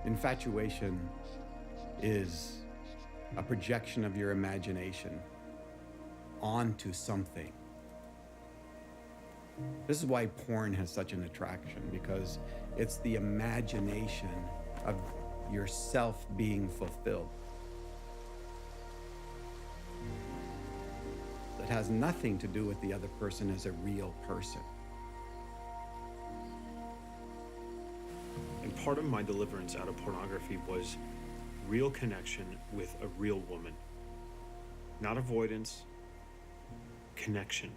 Infatuation is a projection of your imagination onto something. This is why porn has such an attraction, because it's the imagination of yourself being fulfilled. It has nothing to do with the other person as a real person. And part of my deliverance out of pornography was real connection with a real woman. Not avoidance, connection.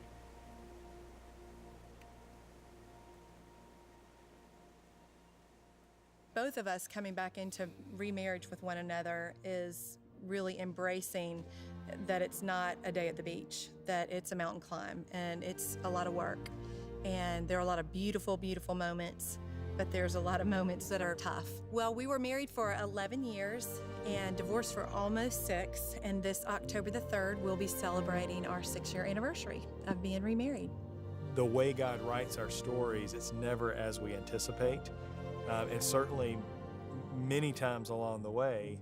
Both of us coming back into remarriage with one another is really embracing that it's not a day at the beach, that it's a mountain climb, and it's a lot of work. And there are a lot of beautiful, beautiful moments, but there's a lot of moments that are tough. Well, we were married for 11 years and divorced for almost 6, and this October the 3rd, we'll be celebrating our 6-year anniversary of being remarried. The way God writes our stories, it's never as we anticipate. And certainly many times along the way,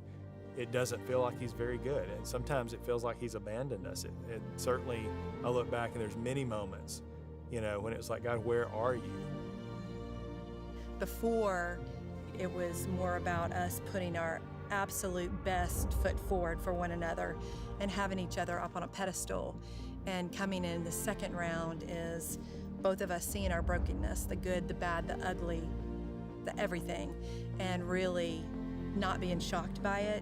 it doesn't feel like he's very good. And sometimes it feels like he's abandoned us. And certainly I look back and there's many moments, when it was like, God, where are you? Before, it was more about us putting our absolute best foot forward for one another and having each other up on a pedestal. And coming in the second round is both of us seeing our brokenness, the good, the bad, the ugly, the everything, and really not being shocked by it.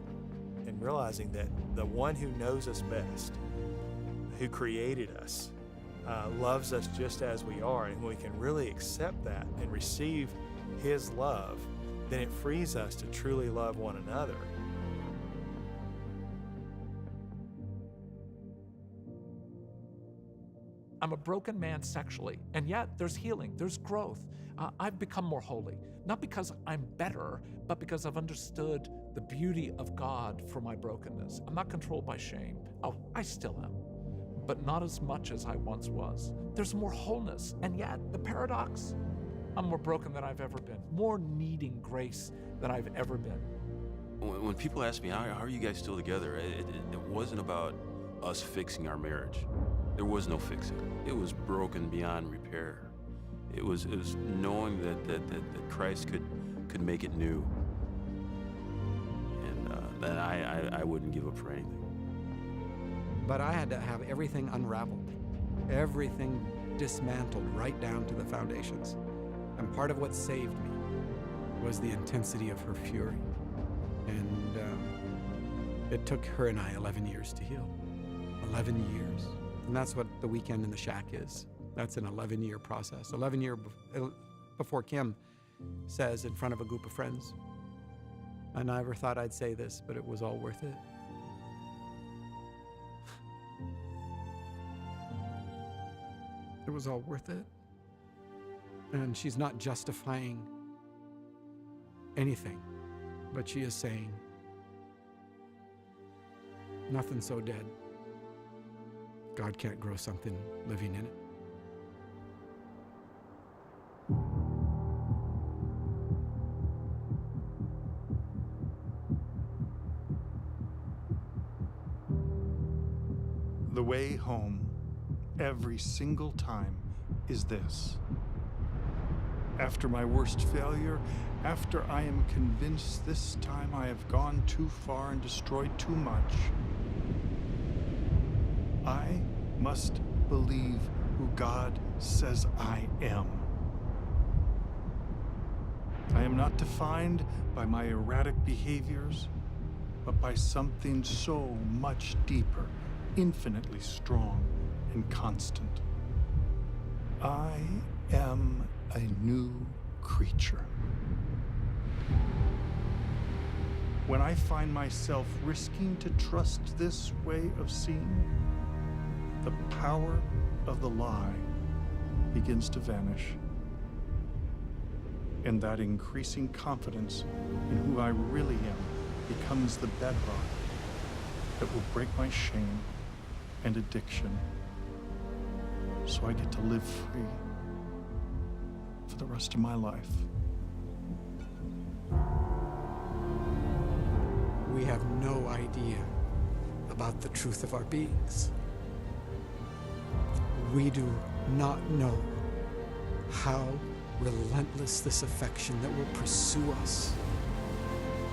And realizing that the one who knows us best, who created us, loves us just as we are, and when we can really accept that and receive his love, then it frees us to truly love one another. I'm a broken man sexually, and yet there's healing, there's growth. I've become more holy, not because I'm better, but because I've understood the beauty of God for my brokenness. I'm not controlled by shame. Oh, I still am, but not as much as I once was. There's more wholeness, and yet the paradox, I'm more broken than I've ever been, more needing grace than I've ever been. When people ask me, how are you guys still together? It wasn't about us fixing our marriage. There was no fixing. It was broken beyond repair. It was knowing that Christ could make it new, and that I wouldn't give up for anything. But I had to have everything unraveled, everything dismantled right down to the foundations. And part of what saved me was the intensity of her fury. And it took her and I 11 years to heal. 11 years. And that's what the weekend in the shack is. That's an 11-year process. 11 years before Kim says in front of a group of friends, I never thought I'd say this, but it was all worth it. It was all worth it. And she's not justifying anything, but she is saying, nothing's so dead. God can't grow something living in it. The way home, every single time, is this. After my worst failure, after I am convinced this time I have gone too far and destroyed too much, I must believe who God says I am. I am not defined by my erratic behaviors, but by something so much deeper, infinitely strong and constant. I am a new creature. When I find myself risking to trust this way of seeing, the power of the lie begins to vanish. And that increasing confidence in who I really am becomes the bedrock that will break my shame and addiction, so I get to live free for the rest of my life. have no idea about the truth of our beings. We do not know how relentless this affection that will pursue us,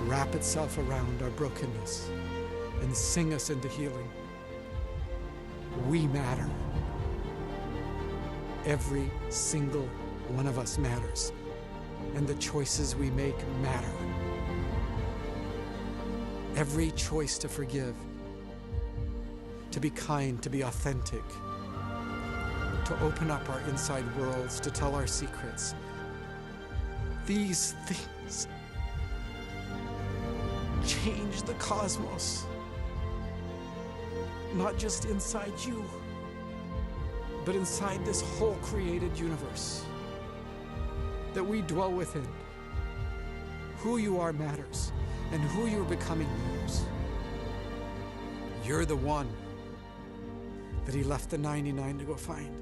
wrap itself around our brokenness, and sing us into healing. We matter. Every single one of us matters, and the choices we make matter. Every choice to forgive, to be kind, to be authentic, to open up our inside worlds, to tell our secrets. These things change the cosmos, not just inside you, but inside this whole created universe that we dwell within. Who you are matters, and who you're becoming matters. You're the one that he left the 99 to go find.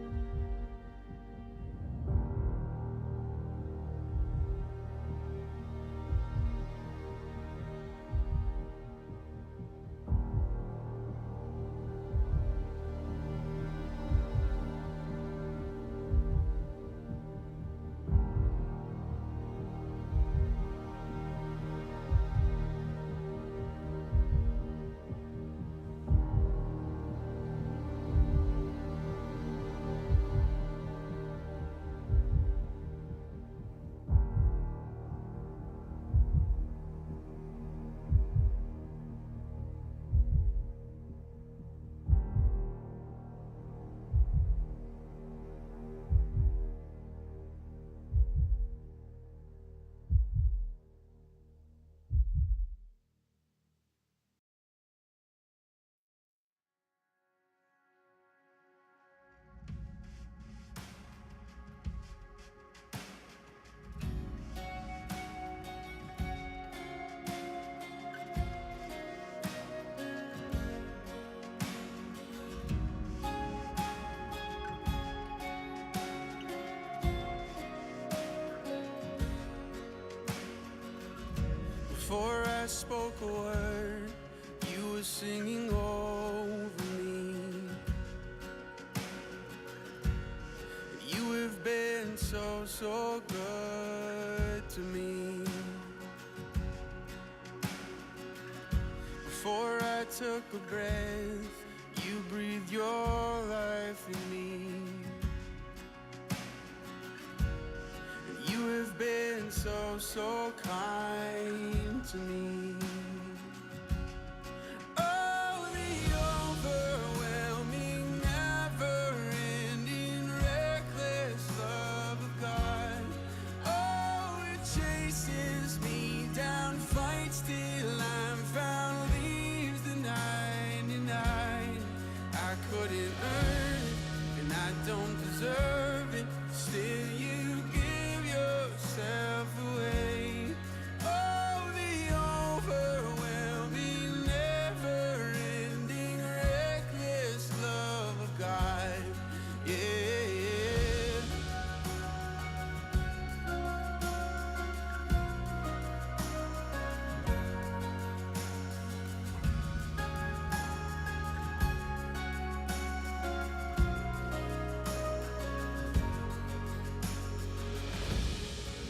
Before I spoke a word, you were singing over me. You have been so, so good to me. Before I took a breath, you breathed your life in me. You have been so, so kind to me. Oh, the overwhelming, never-ending, reckless love of God. Oh, it chases me down, fights till I'm found, leaves the 99. I couldn't earn it, and I don't deserve it. Still, you give yourself away. Oh, the overwhelming, never-ending, reckless love of God. Yeah.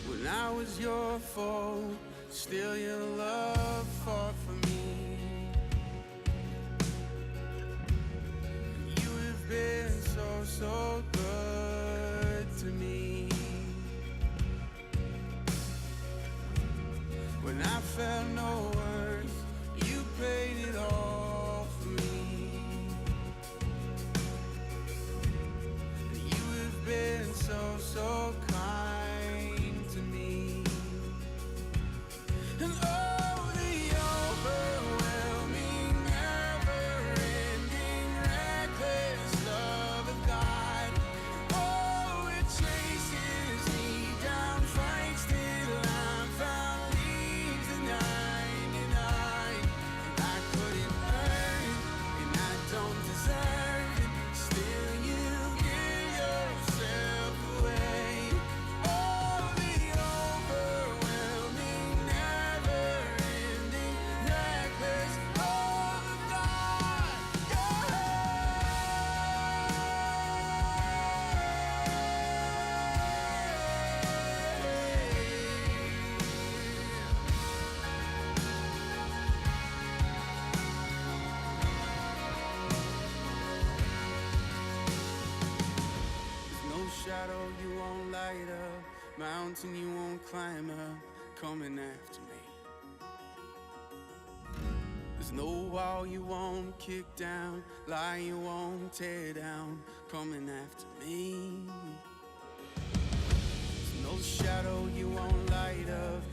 When I was your foe, still your love fought for me. You have been so, so good to me. When I felt no worth, you paid it all for me. You have been so, so kind to me. And oh, the overwhelming, never-ending, reckless love of God. Oh, it chases me down, fights till I'm found, leaves the 99. And I couldn't earn it, and I don't deserve it. Still, you give yourself away. Oh, the overwhelming, never mountain you won't climb up, coming after me. There's no wall you won't kick down, lie you won't tear down, coming after me. There's no shadow you won't light up,